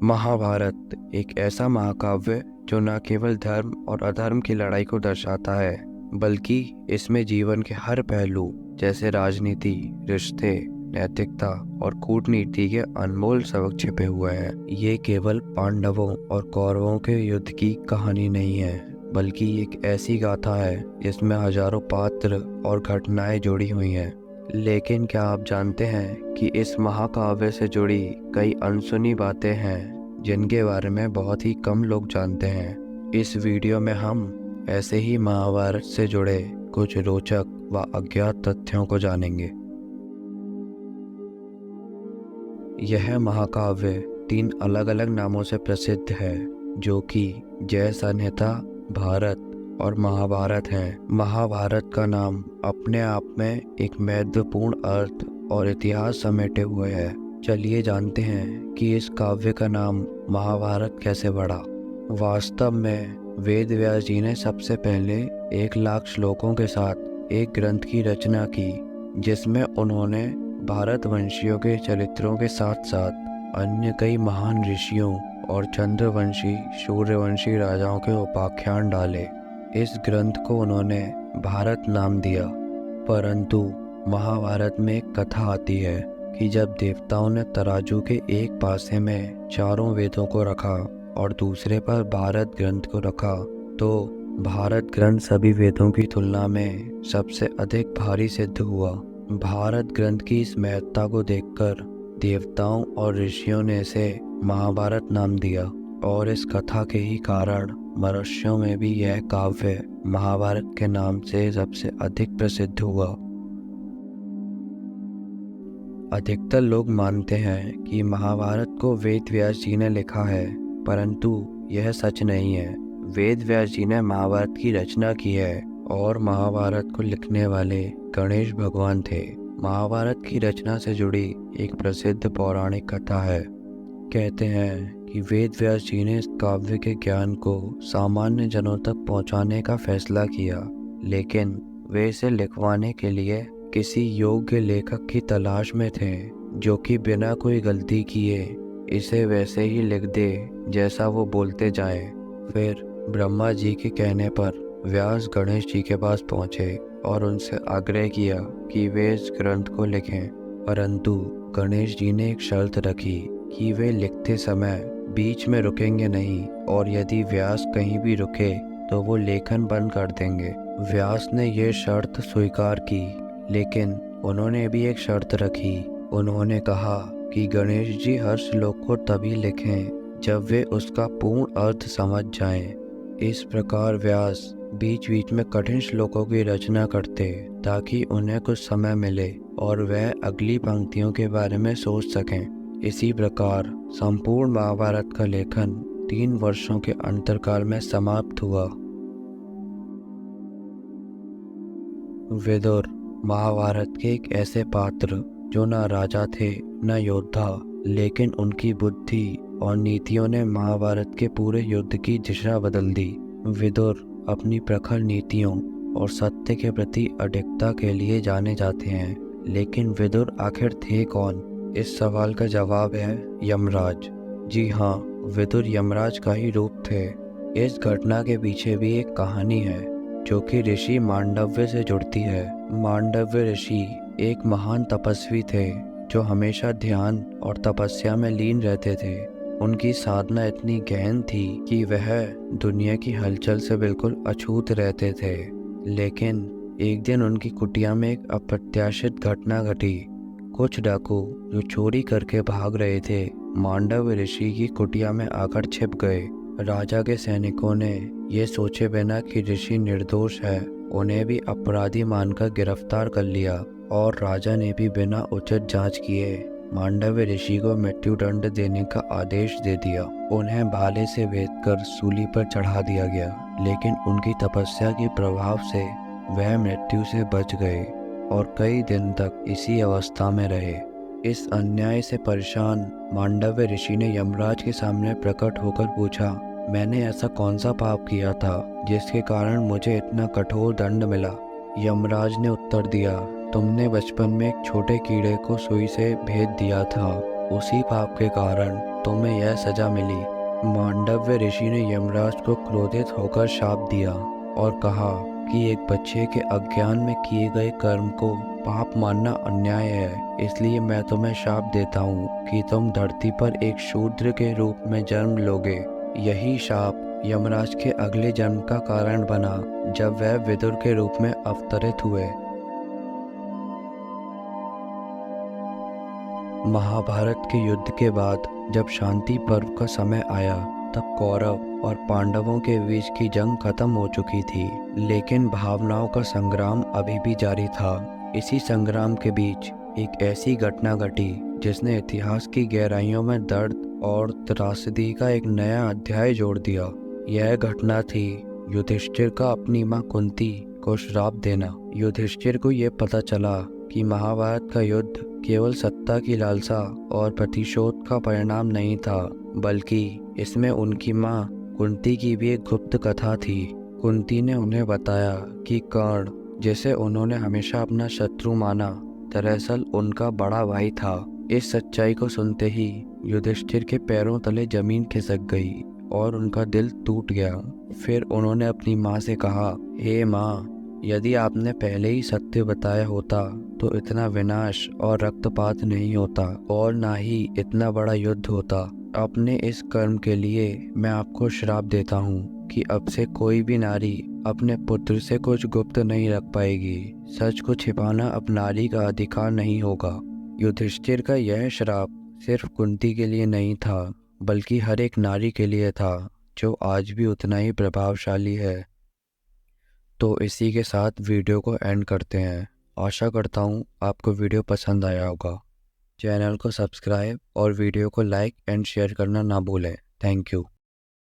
महाभारत एक ऐसा महाकाव्य जो न केवल धर्म और अधर्म की लड़ाई को दर्शाता है, बल्कि इसमें जीवन के हर पहलू जैसे राजनीति, रिश्ते, नैतिकता और कूटनीति के अनमोल सबक छिपे हुए हैं। ये केवल पांडवों और कौरवों के युद्ध की कहानी नहीं है, बल्कि एक ऐसी गाथा है जिसमें हजारों पात्र और घटनाएं जुड़ी हुई हैं। लेकिन क्या आप जानते हैं कि इस महाकाव्य से जुड़ी कई अनसुनी बातें हैं जिनके बारे में बहुत ही कम लोग जानते हैं। इस वीडियो में हम ऐसे ही महाभारत से जुड़े कुछ रोचक व अज्ञात तथ्यों को जानेंगे। यह महाकाव्य 3 अलग अलग नामों से प्रसिद्ध है, जो कि जय संहिता, भारत और महाभारत है। महाभारत का नाम अपने आप में एक महत्वपूर्ण अर्थ और इतिहास समेटे हुए है। चलिए जानते हैं कि इस काव्य का नाम महाभारत कैसे पड़ा। वास्तव में वेद व्यास जी ने सबसे पहले 1,00,000 श्लोकों के साथ एक ग्रंथ की रचना की, जिसमें उन्होंने भारतवंशियों के चरित्रों के साथ साथ अन्य कई महान ऋषियों और चंद्रवंशी, सूर्यवंशी राजाओं के उपाख्यान डाले। इस ग्रंथ को उन्होंने भारत नाम दिया। परंतु महाभारत में एक कथा आती है कि जब देवताओं ने तराजू के एक पासे में चारों वेदों को रखा और दूसरे पर भारत ग्रंथ को रखा, तो भारत ग्रंथ सभी वेदों की तुलना में सबसे अधिक भारी सिद्ध हुआ। भारत ग्रंथ की इस महत्ता को देखकर देवताओं और ऋषियों ने इसे महाभारत नाम दिया, और इस कथा के ही कारण मनुष्यों में भी यह काव्य महाभारत के नाम से सबसे अधिक प्रसिद्ध हुआ। अधिकतर लोग मानते हैं कि महाभारत को वेद व्यास जी ने लिखा है, परंतु यह सच नहीं है। वेद व्यास जी ने महाभारत की रचना की है और महाभारत को लिखने वाले गणेश भगवान थे। महाभारत की रचना से जुड़ी एक प्रसिद्ध पौराणिक कथा है। कहते हैं कि वेद व्यास जी ने इस काव्य के ज्ञान को सामान्य जनों तक पहुंचाने का फैसला किया, लेकिन वे इसे लिखवाने के लिए किसी योग्य लेखक की तलाश में थे, जो कि बिना कोई गलती किए इसे वैसे ही लिख दे जैसा वो बोलते जाएं। फिर ब्रह्मा जी के कहने पर व्यास गणेश जी के पास पहुंचे और उनसे आग्रह किया कि वे इस ग्रंथ को लिखें। परंतु गणेश जी ने एक शर्त रखी कि वे लिखते समय बीच में रुकेंगे नहीं, और यदि व्यास कहीं भी रुके तो वो लेखन बंद कर देंगे। व्यास ने ये शर्त स्वीकार की, लेकिन उन्होंने भी एक शर्त रखी। उन्होंने कहा कि गणेश जी हर श्लोक को तभी लिखें जब वे उसका पूर्ण अर्थ समझ जाएं। इस प्रकार व्यास बीच बीच में कठिन श्लोकों की रचना करते ताकि उन्हें कुछ समय मिले और वह अगली पंक्तियों के बारे में सोच सकें। इसी प्रकार संपूर्ण महाभारत का लेखन 3 वर्षों के अंतरकाल में समाप्त हुआ। विदुर महाभारत के एक ऐसे पात्र जो न राजा थे न योद्धा, लेकिन उनकी बुद्धि और नीतियों ने महाभारत के पूरे युद्ध की दिशा बदल दी। विदुर अपनी प्रखर नीतियों और सत्य के प्रति अडिगता के लिए जाने जाते हैं, लेकिन विदुर आखिर थे कौन? इस सवाल का जवाब है यमराज। जी हाँ, विदुर यमराज का ही रूप थे। इस घटना के पीछे भी एक कहानी है जो कि ऋषि मांडव्य से जुड़ती है। मांडव्य ऋषि एक महान तपस्वी थे जो हमेशा ध्यान और तपस्या में लीन रहते थे। उनकी साधना इतनी गहन थी कि वह दुनिया की हलचल से बिल्कुल अछूत रहते थे। लेकिन एक दिन उनकी कुटिया में एक अप्रत्याशित घटना घटी। कुछ डाकू जो चोरी करके भाग रहे थे, मांडव्य ऋषि की कुटिया में आकर छिप गए। राजा के सैनिकों ने ये सोचे बिना कि ऋषि निर्दोष है, उन्हें भी अपराधी मानकर गिरफ्तार कर लिया, और राजा ने भी बिना उचित जांच किए मांडव्य ऋषि को मृत्यु दंड देने का आदेश दे दिया। उन्हें भाले से बेधकर सूली पर चढ़ा दिया गया, लेकिन उनकी तपस्या के प्रभाव से वह मृत्यु से बच गए और कई दिन तक इसी अवस्था में रहे। इस अन्याय से परेशान मांडव्य ऋषि ने यमराज के सामने प्रकट होकर पूछा, मैंने ऐसा कौन सा पाप किया था जिसके कारण मुझे इतना कठोर दंड मिला? यमराज ने उत्तर दिया, तुमने बचपन में एक छोटे कीड़े को सुई से भेद दिया था, उसी पाप के कारण तुम्हें यह सजा मिली। मांडव्य ऋषि ने यमराज को क्रोधित होकर शाप दिया और कहा कि एक बच्चे के अज्ञान में किए गए कर्म को पाप मानना अन्याय है, इसलिए मैं तुम्हें शाप देता हूँ कि तुम धरती पर एक शूद्र के रूप में जन्म लोगे। यही शाप यमराज के अगले जन्म का कारण बना, जब वह विदुर के रूप में अवतरित हुए। महाभारत के युद्ध के बाद जब शांति पर्व का समय आया, तब कौरव और पांडवों के बीच की जंग खत्म हो चुकी थी, लेकिन भावनाओं का संग्राम अभी भी जारी था। इसी संग्राम के बीच एक ऐसी घटना घटी जिसने इतिहास की गहराइयों में दर्द और त्रासदी का एक नया अध्याय जोड़ दिया। यह घटना थी युधिष्ठिर का अपनी मां कुंती को श्राप देना। युधिष्ठिर को यह पता चला कि महाभारत का युद्ध केवल सत्ता की लालसा और प्रतिशोध का परिणाम नहीं था, बल्कि इसमें उनकी मां कुंती की भी एक गुप्त कथा थी। कुंती ने उन्हें बताया कि कर्ण, जिसे उन्होंने हमेशा अपना शत्रु माना, दरअसल उनका बड़ा भाई था। इस सच्चाई को सुनते ही युधिष्ठिर के पैरों तले जमीन खिसक गई और उनका दिल टूट गया। फिर उन्होंने अपनी माँ से कहा, हे माँ, यदि आपने पहले ही सत्य बताया होता तो इतना विनाश और रक्तपात नहीं होता और ना ही इतना बड़ा युद्ध होता। अपने इस कर्म के लिए मैं आपको श्राप देता हूँ कि अब से कोई भी नारी अपने पुत्र से कुछ गुप्त नहीं रख पाएगी। सच को छिपाना अब नारी का अधिकार नहीं होगा। युधिष्ठिर का यह श्राप सिर्फ कुंती के लिए नहीं था, बल्कि हर एक नारी के लिए था, जो आज भी उतना ही प्रभावशाली है। तो इसी के साथ वीडियो को एंड करते हैं। आशा करता हूँ आपको वीडियो पसंद आया होगा। चैनल को सब्सक्राइब और वीडियो को लाइक एंड शेयर करना ना भूलें। Thank you.